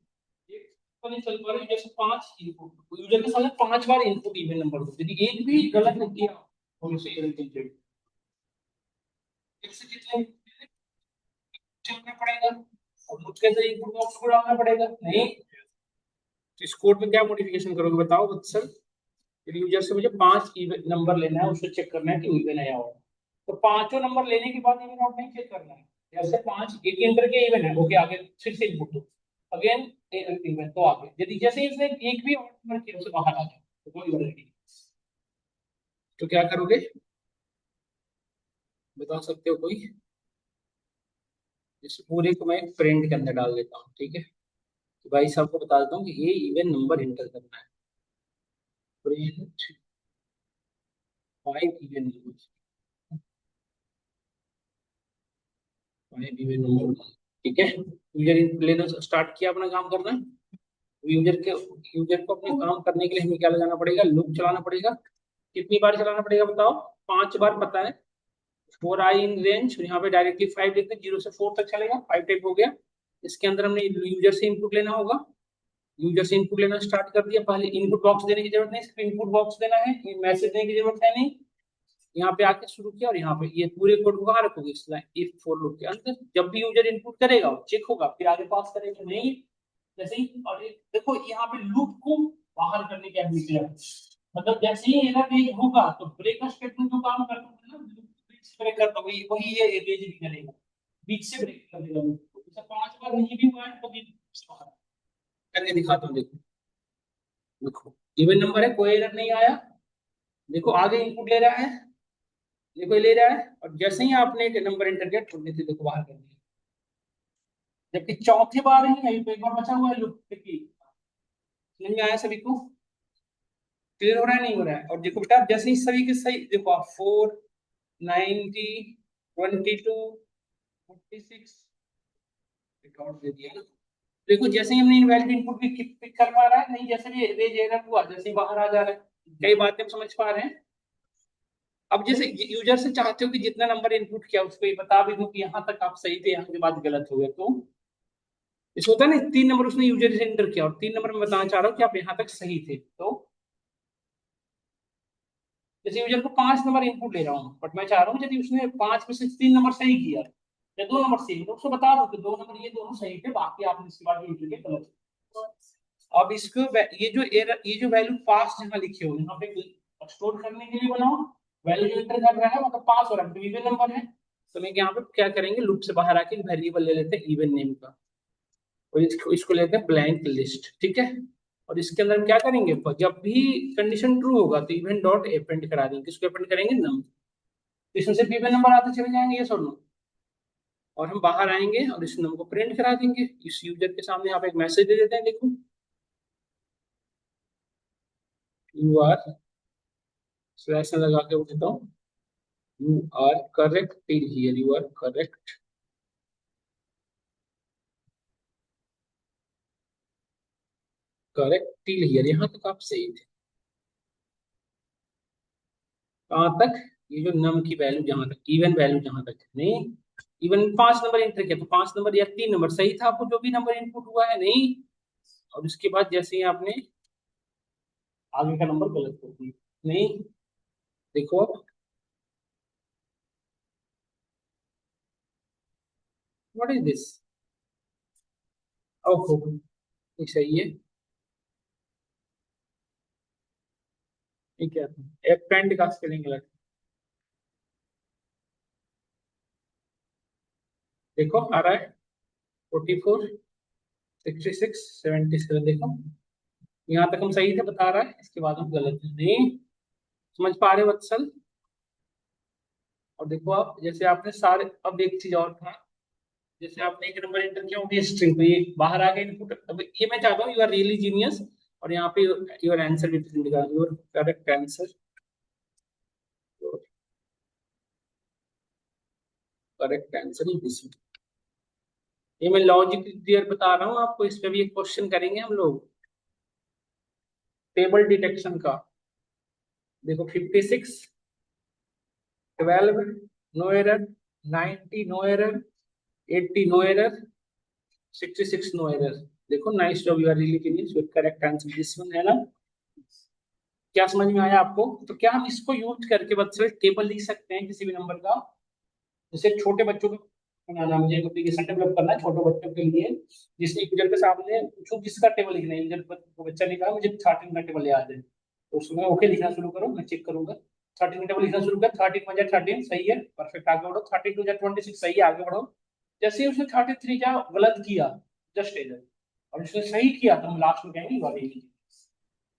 एक तो नहीं चल पा रहा, यूजर से 5 इनपुट, यूजर के सामने 5 बार इनपुट इवन नंबर दो, यदि एक भी गलत नहीं किया तो उसे एरर दीजिए। एक से कितने चलना पड़ेगा, और मुझके से इनपुट बॉक्स को डालना पड़ेगा नहीं, तो इस कोड में क्या मॉडिफिकेशन करोगे बताओ वत्सल, यदि यूजर से मुझे 5 इवन नंबर लेना है, उससे चेक करना है कि इवन आया होगा, तो पांचों नंबर लेने के बाद इवन आउट नहीं चेक करना है, जैसे 5 एक इंटर के इवन है ओके आगे फिर से इनपुट दो, अगेन इवन तो आगे, यदि जैसे ही उसने एक भी नंबर किया उसे बाहर आ जाए तो कोई वैलिड नहीं, तो क्या करोगे बता सकते हो कोई, इस पूरे को मैं प्रिंट के अंदर डाल देता हूँ, ठीक है। तो भाई साहब को बता देता हूँ कि ये इवन नंबर इंटर करना है, print 5 even number, 5 even number, ठीक है। यूजर लेना स्टार्ट किया अपना काम करना, यूजर को अपने काम करने के लिए हमें क्या लगाना पड़ेगा, लूप चलाना पड़ेगा, कितनी बार चलाना पड़ेगा बताओ, 5 बार पता है, 4 आई इन रेंज, यहाँ पे डायरेक्टली 5 लिखते 0 से 4 तक चलेगा, 5 टाइप हो गया। इसके अंदर हमने यूजर से इनपुट लेना होगा, यूजर से इनपुट लेना स्टार्ट कर दिया, पहले इनपुट बॉक्स देने की जरूरत नहीं, सिर्फ इनपुट बॉक्स देना है, मैसेज देने की जरूरत है नहीं, यहाँ पे आके शुरू किया, और यहाँ पे ये पूरे कोड को कहाँ रखोगे इस लाइन इफ फॉर लूप के अंदर, जब भी यूजर इनपुट करेगा चेक होगा फिर आगे पास करेगा नहीं, जैसे ही, और देखो यहाँ पे लूप को बाहर करने की एबिलिटी है, मतलब जैसे ही एरर रेज होगा तो ब्रेक स्टेटमेंट जो काम करता है ना, बीच से ब्रेक करता है, वही वही ये रेज भी करेगा, बीच से ब्रेक कर देगा loop को, जैसे 5 बार नहीं भी हुआ है तो भी बाहर करके दिखाता हूँ, देखो देखो इवन नंबर है, कोई एरर नहीं आया, देखो आगे इनपुट ले रहा है, देखो ये ले रहा है, और जैसे ही आपने एक नंबर एंटर किया छोड़ने से देखो बाहर कर दिया, जबकि चौथी बार ही है, तो एक बार बचा हुआ है लूप की। समझ में आया सभी को? क्लियर हो रहा है नहीं हो रहा है? और देखो बेटा, जैसे ही सभी के सही देखो आप, 4, 90, 22, 46 रिकॉर्ड दे दिया ना। देखो जैसे ही हमने इनवैलिड इनपुट भी पिक कर पा रहा है, नहीं जैसे भी रेज एरर हुआ, जैसे ही बाहर आ जा रहा है। कई बातें हम समझ पा रहे हैं। अब जैसे यूजर से चाहते हो कि जितना नंबर इनपुट किया उसको ये बता भी दूं कि यहाँ तक आप सही थे, यहाँ के बाद गलत हो गए, तो इसको होता है ना, 3 नंबर उसने यूजर से एंटर किया और 3 नंबर में बताना चाह रहा हूँ कि आप यहाँ तक सही थे, तो जैसे यूजर को 5 नंबर इनपुट ले रहा हूँ, बट मैं चाह रहा हूँ यदि उसने 5 में से 3 नंबर सही किया या 2 नंबर सही, तो उसको बता दो कि 2 नंबर ये दोनों सही थे, बाकी आपने इसके बाद यूजर के गलत। अब इसको ये जो वैल्यू पास जहाँ लिखे हो यहाँ पे स्टोर करने के लिए बनाओ। वैल्यू एंटर कर रहा है मतलब पास हो रहा है, तो इवन नंबर है। तो मैं यहाँ पे क्या करेंगे, लूप से बाहर आके वेरिएबल ले लेते हैं इवन नेम का, और इसको लेते हैं ब्लैंक लिस्ट, ठीक है। और इसके अंदर हम क्या करेंगे, जब भी कंडीशन ट्रू होगा तो इवन डॉट अपेंड करा देंगे। किसको अपेंड करेंगे, नम। इसमें सिर्फ इवन नंबर आते चले जाएंगे, ये सुन लो। और हम बाहर आएंगे और इस नंबर को प्रिंट करा देंगे इस यूजर के सामने। आप एक मैसेज दे देते हैं, देखो यू आर स्लैश लगा के देता हूँ, you are correct till here, you are correct, correct till here, यहाँ तक आप सही थे। कहाँ तक, ये जो नम की वैल्यू जहां तक, इवन वैल्यू जहां तक नहीं। इवन 5 नंबर एंटर किया तो 5 नंबर या 3 नंबर सही था, आपको जो भी नंबर इनपुट हुआ है नहीं। और उसके बाद जैसे ही आपने आगे का नंबर गलत कर दिया नहीं। देखो व्हाट इज दिस, ओहो ये सही है, ये क्या था, एक पेंड का स्पेलिंग गलत। देखो आ रहा है 44, 66, 77, देखो यहाँ तक हम सही थे बता रहा है, इसके बाद हम गलत है नहीं। समझ पा रहे हो वत्सल? और देखो आप जैसे आपने सारे, अब एक चीज और था, जैसे आपने एक नंबर एंटर किया वो भी स्ट्रिंग, तो ये बाहर आ गया इनपुट। अब ये मैं चाहता हूँ यू आर रियली जीनियस, और यहाँ पे योर आंसर भी प्रिंट करा, your correct answer, correct answer is this. ये मैं लॉजिक क्लियर बता रहा हूँ आपको, इस पे भी एक क्वेश्चन करेंगे हम लोग टेबल डिटेक्शन का। देखो 56, 12 no error, 90 no error, 80 no error, 66 no error. देखो nice job, you are really genius, correct answer this one है ना। क्या समझ में आया आपको? तो क्या हम इसको यूज करके बस टेबल लिख सकते हैं किसी भी नंबर का? जैसे छोटे बच्चों को बनाना, मुझे एक एप्लीकेशन डेवलप करना है छोटे बच्चों के लिए, जिससे यूजर के सामने पूछूं किसका टेबल लिखना है। यूजर को बच्चा लिखा मुझे 13 का टेबल याद है, तो उसमें ओके लिखना शुरू करो, मैं चेक करूंगा। 13 का टेबल लिखना शुरू कर, 13 × 13 सही है, परफेक्ट, आगे बढ़ो। 32 × 26 सही है, आगे बढ़ो। जैसे ही उसने 33 का गलत किया, जस्ट एरर, और उसने सही किया तो हम लास्ट में कहेंगे वाली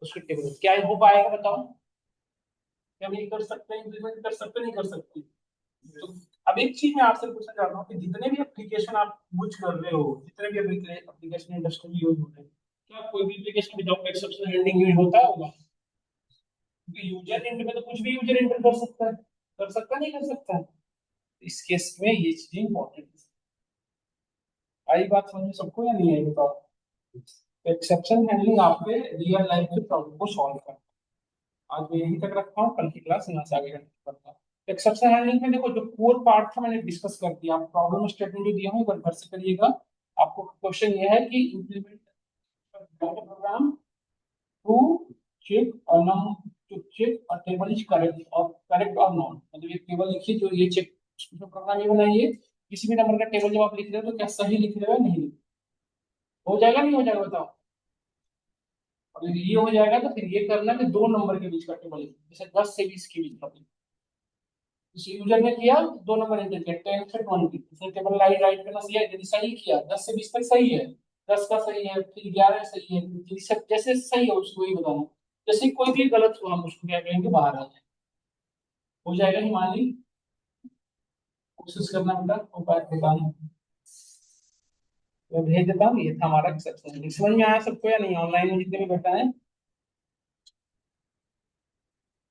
उसके टेबल। क्या हो पाएगा बताओ? क्या हम ये कर सकते हैं, इम्प्लीमेंट कर सकते नहीं कर सकते? तो अब एक चीज मैं आपसे पूछना चाह रहा हूँ कि जितने भी एप्लीकेशन आप यूज कर रहे हो, जितने भी एप्लीकेशन इंडस्ट्री में यूज हो रहे हैं, क्या कोई भी application without exception handling use होता होगा? क्योंकि यूजर एंड में तो कुछ भी यूजर एंटर कर सकता नहीं कर सकता है। इस केस में ये चीजें इंपॉर्टेंट है। आई बात समझ में सबको या नहीं आई बताओ? एक्सेप्शन हैंडलिंग आपके रियल लाइफ के प्रॉब्लम को सॉल्व करता है। आज मैं यहीं तक रखता हूँ, कल की क्लास यहाँ से आगे करता हूँ। एक्सेप्शन हैंडलिंग में देखो जो कोर पार्ट था मैंने डिस्कस कर दिया, आप प्रॉब्लम स्टेटमेंट जो दिया हूँ एक बार घर से करिएगा। आपको क्वेश्चन ये है कि इम्प्लीमेंट प्रोग्राम टू चेक और num to check a table is correct और नॉट, मतलब ये टेबल लिखिए जो ये चेक, प्रोग्राम ये बनाइए किसी भी नंबर का टेबल जब आप लिख रहे हो तो क्या सही लिख रहे हो या नहीं। हो जाएगा नहीं हो जाएगा बताओ? और यदि ये हो जाएगा तो फिर ये करना कि 2 नंबर के बीच का टेबल लिखो, जैसे 10 से 20 के बीच का। इस यूजर ने किया 2 नंबर एंटर किया, 10 से 20, इसने टेबल लाइन राइट करना सही है, यदि सही किया 10 से 20 तक सही है, 10 का सही है, फिर 11 सही है, फिर सब जैसे सही है उसको ही बताना। जैसे कोई भी गलत हुआ हम उसको क्या कहेंगे, बाहर आ जाए। हो जाएगा हिमालय, कोशिश करना बेटा, उपाय बताना। मैं भेज देता हूँ, ये था हमारा एक्सेप्शन। समझ में आया सबको या नहीं, ऑनलाइन में जितने भी बैठा है?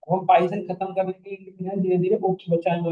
अब हम पाइथन खत्म करने के लिए धीरे धीरे ओप्स बचा है।